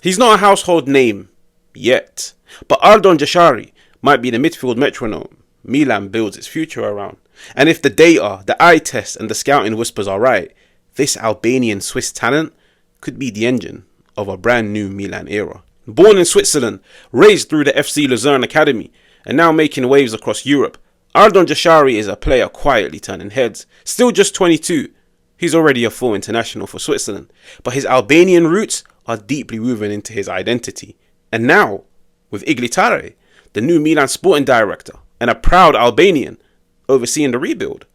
He's not a household name yet, but Ardon Jashari might be the midfield metronome Milan builds its future around. And if the data, the eye test and the scouting whispers are right, this Albanian Swiss talent could be the engine of a brand new Milan era. Born in Switzerland, raised through the FC Luzern academy, and now making waves across Europe, Ardon Jashari is a player quietly turning heads. Still just 22, he's already a full international for Switzerland, but his Albanian roots are deeply woven into his identity. And now, with Igli Tare, the new Milan sporting director, and a proud Albanian overseeing the rebuild,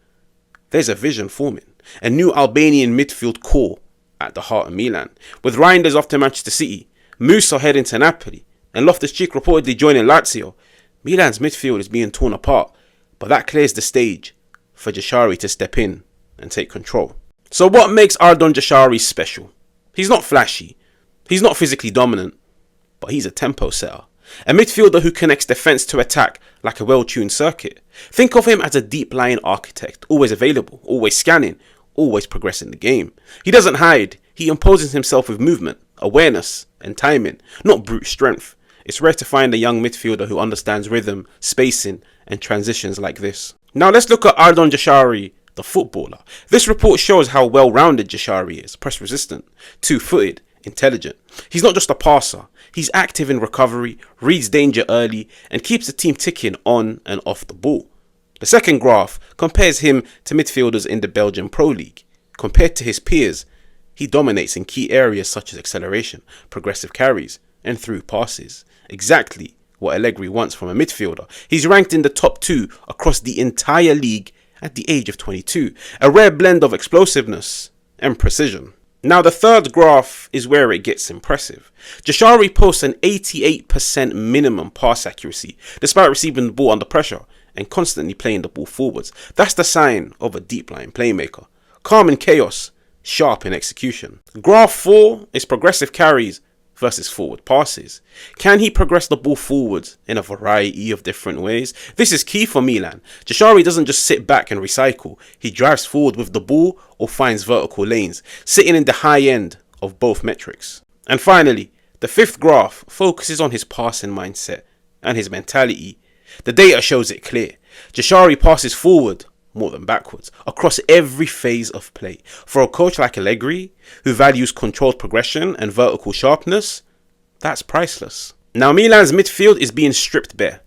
there's a vision forming. A new Albanian midfield core at the heart of Milan. With Reinders off to Manchester City, Musa heading to Napoli, and Loftus-Cheek reportedly joining Lazio, Milan's midfield is being torn apart, but that clears the stage for Jashari to step in and take control. So what makes Ardon Jashari special? He's not flashy, he's not physically dominant, but he's a tempo setter. A midfielder who connects defence to attack like a well-tuned circuit. Think of him as a deep-lying architect, always available, always scanning, always progressing the game. He doesn't hide, he imposes himself with movement, awareness and timing, not brute strength. It's rare to find a young midfielder who understands rhythm, spacing and transitions like this. Now let's look at Ardon Jashari, the footballer. This report shows how well-rounded Jashari is, press resistant, two-footed, intelligent. He's not just a passer, he's active in recovery, reads danger early and keeps the team ticking on and off the ball. The second graph compares him to midfielders in the Belgian Pro League. Compared to his peers, he dominates in key areas such as acceleration, progressive carries and through passes. Exactly what Allegri wants from a midfielder. He's ranked in the top 2 across the entire league at the age of 22. A rare blend of explosiveness and precision. Now the third graph is where it gets impressive. Jashari posts an 88% minimum pass accuracy despite receiving the ball under pressure and constantly playing the ball forwards. That's the sign of a deep line playmaker. Calm in chaos, sharp in execution. Graph 4 is progressive carries versus forward passes. Can he progress the ball forwards in a variety of different ways? This is key for Milan. Jashari doesn't just sit back and recycle. He drives forward with the ball or finds vertical lanes, sitting in the high end of both metrics. And finally, the fifth graph focuses on his passing mindset and his mentality. The data shows it clear. Jashari passes forward more than backwards, across every phase of play. For a coach like Allegri, who values controlled progression and vertical sharpness, that's priceless. Now Milan's midfield is being stripped bare,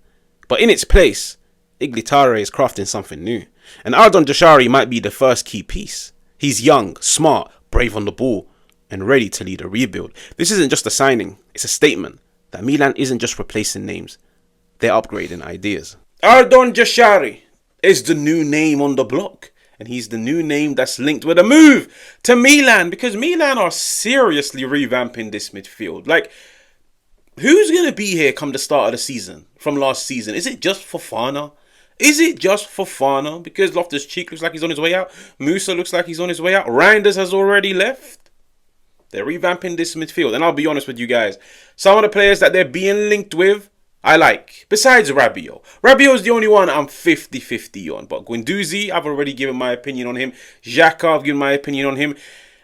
but in its place, Igli Tare is crafting something new. And Ardon Jashari might be the first key piece. He's young, smart, brave on the ball, and ready to lead a rebuild. This isn't just a signing, it's a statement that Milan isn't just replacing names, they're upgrading ideas. Ardon Jashari is the new name on the block, and he's the new name that's linked with a move to Milan, because Milan are seriously revamping this midfield. Like, who's going to be here come the start of the season from last season? Is it just Fofana? Is it just Fofana? Because Loftus-Cheek looks like he's on his way out. Musa looks like he's on his way out. Reinders has already left. They're revamping this midfield. And I'll be honest with you guys, some of the players that they're being linked with, I like. Besides Rabiot. Rabiot is the only one I'm 50-50 on. But Guendouzi, I've already given my opinion on him. Xhaka, I've given my opinion on him.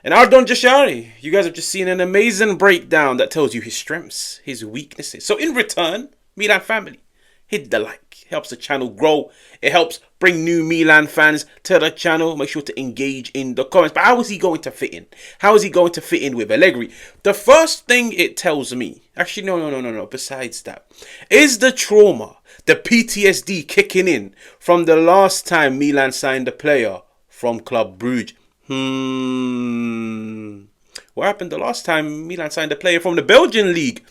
And Ardon Jashari, you guys have just seen an amazing breakdown that tells you his strengths, his weaknesses. So in return, Milan family, hit the like. It helps the channel grow. It helps bring new Milan fans to the channel. Make sure to engage in the comments. But how is he going to fit in? How is he going to fit in with Allegri? The first thing it tells me, actually no, besides that, is the trauma, the PTSD kicking in from the last time Milan signed a player from Club Brugge. What happened the last time Milan signed a player from the Belgian league?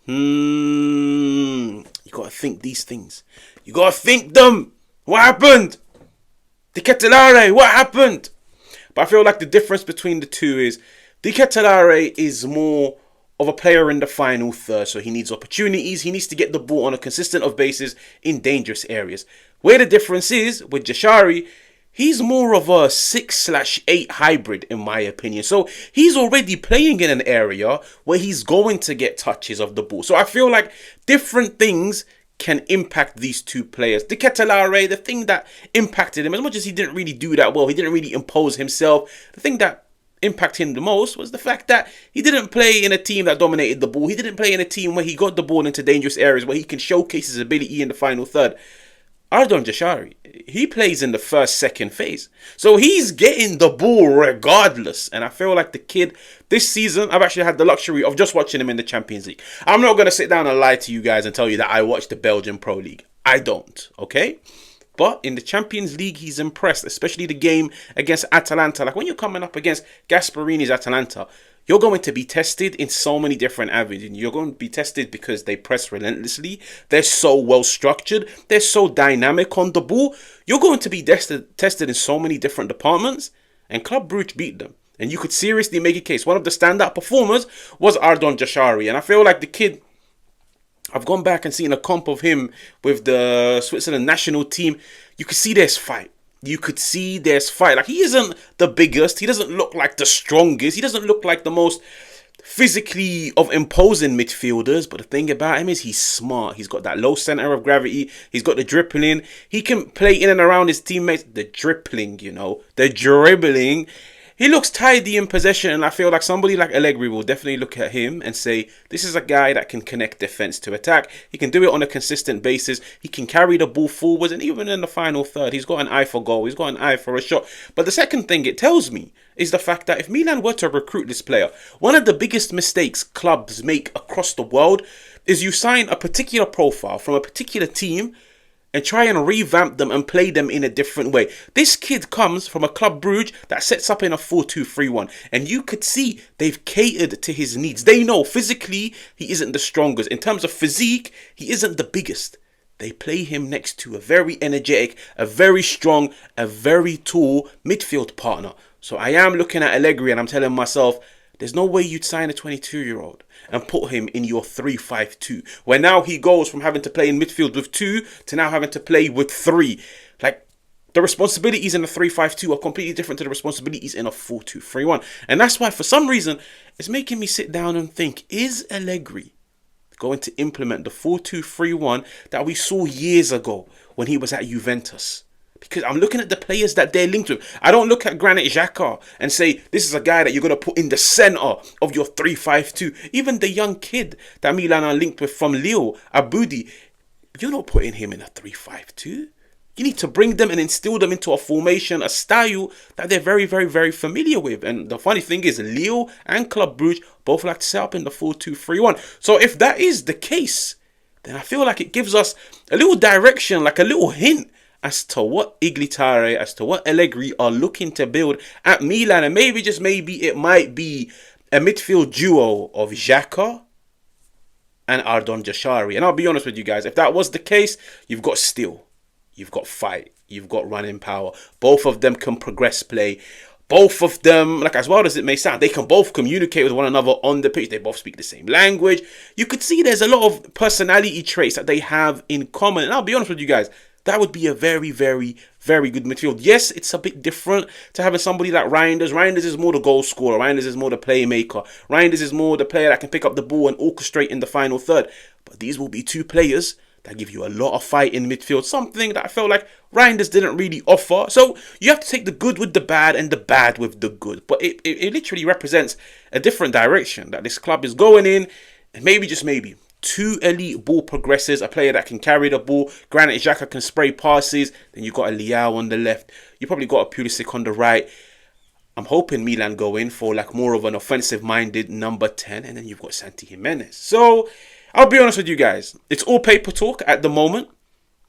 You gotta think these things. You gotta think them. What happened? Di Ketelaere, what happened? But I feel like the difference between the two is Di Ketelaere is more of a player in the final third, so he needs opportunities. He needs to get the ball on a consistent basis in dangerous areas. Where the difference is with Jashari, he's more of a 6/8 hybrid in my opinion. So he's already playing in an area where he's going to get touches of the ball. So I feel like different things can impact these two players. Di Ketelaere, the thing that impacted him, as much as he didn't really do that well, he didn't really impose himself, the thing that impact him the most was the fact that he didn't play in a team that dominated the ball. He didn't play in a team where he got the ball into dangerous areas, where he can showcase his ability in the final third. Ardon Jashari, he plays in the first, second phase. So he's getting the ball regardless. And I feel like the kid, this season, I've actually had the luxury of just watching him in the Champions League. I'm not going to sit down and lie to you guys and tell you that I watched the Belgian Pro League. I don't, okay? But in the Champions League, he's impressed, especially the game against Atalanta. Like when you're coming up against Gasparini's Atalanta, you're going to be tested in so many different avenues. You're going to be tested because they press relentlessly. They're so well structured. They're so dynamic on the ball. You're going to be tested in so many different departments. And Club Brugge beat them. And you could seriously make a case. One of the standout performers was Ardon Jashari. And I feel like the kid, I've gone back and seen a comp of him with the Switzerland national team. You could see there's fight. You could see there's fight. Like, he isn't the biggest. He doesn't look like the strongest. He doesn't look like the most physically of imposing midfielders. But the thing about him is he's smart. He's got that low center of gravity. He's got the dribbling. He can play in and around his teammates. The dribbling, you know, the dribbling. He looks tidy in possession, and I feel like somebody like Allegri will definitely look at him and say, this is a guy that can connect defense to attack. He can do it on a consistent basis. He can carry the ball forwards, and even in the final third, he's got an eye for goal. He's got an eye for a shot. But the second thing it tells me is the fact that if Milan were to recruit this player, one of the biggest mistakes clubs make across the world is you sign a particular profile from a particular team and try and revamp them and play them in a different way. This kid comes from a Club Brugge that sets up in a 4-2-3-1. And you could see they've catered to his needs. They know physically he isn't the strongest. In terms of physique, he isn't the biggest. They play him next to a very energetic, a very strong, a very tall midfield partner. So I am looking at Allegri and I'm telling myself, there's no way you'd sign a 22-year-old and put him in your 3-5-2, where now he goes from having to play in midfield with 2 to now having to play with 3. Like, the responsibilities in a 3-5-2 are completely different to the responsibilities in a 4-2-3-1. And that's why, for some reason, it's making me sit down and think, is Allegri going to implement the 4-2-3-1 that we saw years ago when he was at Juventus? Because I'm looking at the players that they're linked with. I don't look at Granit Xhaka and say, this is a guy that you're going to put in the centre of your 3-5-2. Even the young kid that Milan are linked with from Lille, Aboudi, you're not putting him in a 3-5-2. You need to bring them and instill them into a formation, a style that they're very, very, very familiar with. And the funny thing is, Lille and Club Brugge both like to set up in the 4-2-3-1. So if that is the case, then I feel like it gives us a little direction, like a little hint as to what Igli Tare, as to what Allegri are looking to build at Milan. And maybe, just maybe, it might be a midfield duo of Xhaka and Ardon Jashari. And I'll be honest with you guys, if that was the case, you've got steel, you've got fight, you've got running power. Both of them can progress play. Both of them, like, as wild as it may sound, they can both communicate with one another on the pitch. They both speak the same language. You could see there's a lot of personality traits that they have in common. And I'll be honest with you guys, that would be a very, very, very good midfield. Yes, it's a bit different to having somebody like Reinders. Reinders is more the goal scorer. Reinders is more the playmaker. Reinders is more the player that can pick up the ball and orchestrate in the final third. But these will be two players that give you a lot of fight in midfield. Something that I felt like Reinders didn't really offer. So you have to take the good with the bad and the bad with the good. But it literally represents a different direction that this club is going in. And maybe, just maybe, 2 elite ball progressors, a player that can carry the ball. Granit Xhaka can spray passes. Then you've got a Leao on the left. You probably got a Pulisic on the right. I'm hoping Milan go in for like more of an offensive-minded number 10. And then you've got Santi Jimenez. So I'll be honest with you guys. It's all paper talk at the moment.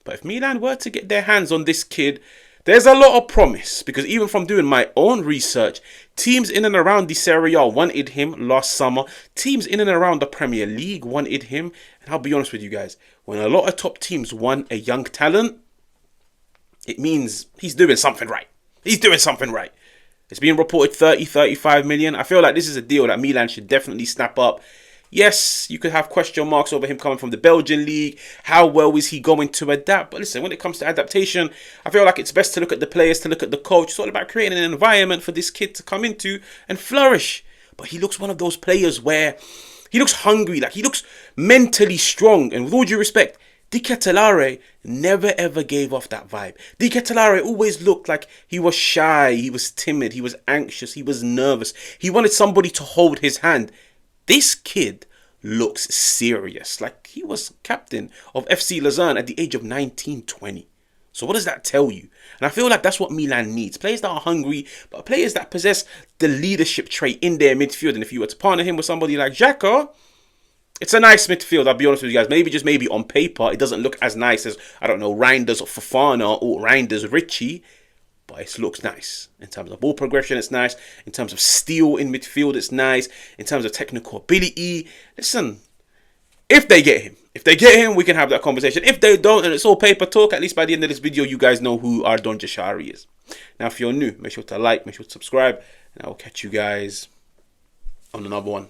But if Milan were to get their hands on this kid, there's a lot of promise. Because even from doing my own research, teams in and around the Serie A wanted him last summer. Teams in and around the Premier League wanted him. And I'll be honest with you guys, when a lot of top teams want a young talent, it means he's doing something right. He's doing something right. It's being reported 30-35 million. I feel like this is a deal that Milan should definitely snap up. Yes, you could have question marks over him coming from the Belgian league. How well is he going to adapt? But listen, when it comes to adaptation, I feel like it's best to look at the players, to look at the coach. It's all about creating an environment for this kid to come into and flourish. But he looks one of those players where he looks hungry, like he looks mentally strong. And with all due respect, De Ketelaere never ever gave off that vibe. De Ketelaere always looked like he was shy, he was timid, he was anxious, he was nervous. He wanted somebody to hold his hand. This kid looks serious. Like he was captain of FC Luzern at the age of 19, 20. So what does that tell you? And I feel like that's what Milan needs. Players that are hungry, but players that possess the leadership trait in their midfield. And if you were to partner him with somebody like Xhaka, it's a nice midfield, I'll be honest with you guys. Maybe, just maybe on paper, it doesn't look as nice as, I don't know, Reinders or Fofana or Reinders Richie. But it looks nice. In terms of ball progression, it's nice. In terms of steal in midfield, it's nice. In terms of technical ability, listen, if they get him, we can have that conversation. If they don't, and it's all paper talk, at least by the end of this video, you guys know who Ardon Jashari is. Now, if you're new, make sure to like, make sure to subscribe, and I will catch you guys on another one.